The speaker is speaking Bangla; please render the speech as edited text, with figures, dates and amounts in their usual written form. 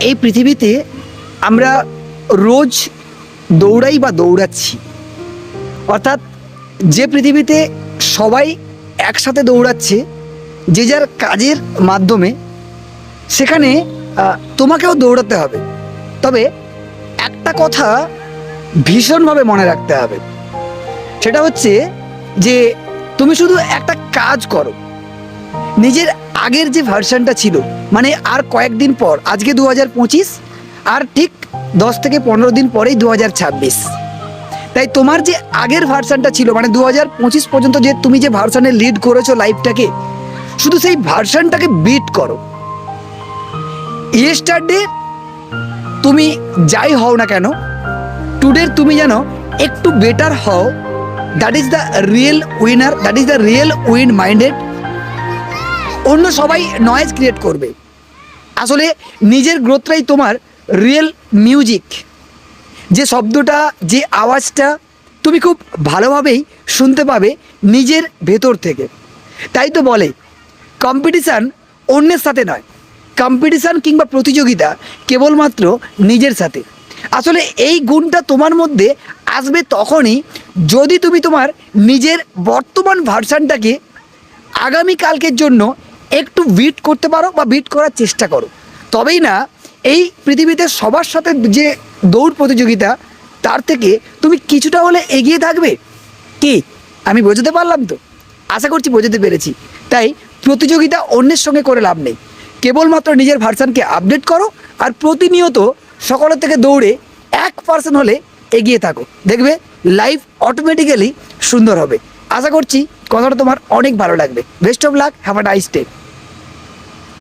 এই পৃথিবীতে আমরা রোজ দৌড়াই বা দৌড়াচ্ছি, অর্থাৎ যে পৃথিবীতে সবাই একসাথে দৌড়াচ্ছে যে যার কাজের মাধ্যমে, সেখানে তোমাকেও দৌড়াতে হবে। তবে একটা কথা ভীষণভাবে মনে রাখতে হবে, সেটা হচ্ছে যে তুমি শুধু একটা কাজ করো, নিজের আগের যে ভার্সনটা ছিল, মানে আর কয়েকদিন পর, আজকে 2025, আর ঠিক 10 থেকে 15 দিন পরেই 2026। তাই তোমার যে আগের ভার্সনটা ছিল, মানে 2025 পর্যন্ত যে তুমি যে ভার্সনে লিড করেছো লাইফটাকে, শুধু সেই ভার্সনটাকে বিট করো। ইয়েস্টারডে তুমি যাই হও না কেন, টুডে তুমি যেন একটু বেটার হও। That is the real winner, that is the real win minded. অন্য সবাই নয়েজ ক্রিয়েট করবে, আসলে নিজের গ্রোথটাই তোমার রিয়েল মিউজিক। যে শব্দটা, যে আওয়াজটা তুমি খুব ভালোভাবেই শুনতে পাবে নিজের ভেতর থেকে। তাই তো বলে কম্পিটিশান অন্যের সাথে নয়, কম্পিটিশান কিংবা প্রতিযোগিতা কেবলমাত্র নিজের সাথে। আসলে এই গুণটা তোমার মধ্যে আসবে তখনই যদি তুমি তোমার নিজের বর্তমান ভার্সানটাকে আগামীকালকের জন্য একটু বিট করতে পারো বা বিট করার চেষ্টা করো। তবেই না এই পৃথিবীতে সবার সাথে যে দৌড় প্রতিযোগিতা, তার থেকে তুমি কিছুটা হলে এগিয়ে থাকবে। কি আমি বোঝাতে পারলাম তো? আশা করছি বোঝাতে পেরেছি। তাই প্রতিযোগিতা অন্যের সঙ্গে করে লাভ নেই, কেবলমাত্র নিজের ভার্সানকে আপডেট করো আর প্রতিনিয়ত সকলের থেকে দৌড়ে 1% হলে এগিয়ে থাকো, দেখবে লাইফ অটোমেটিক্যালি সুন্দর হবে। আশা করছি কথাটা তোমার অনেক ভালো লাগবে। Best of luck, have a nice day.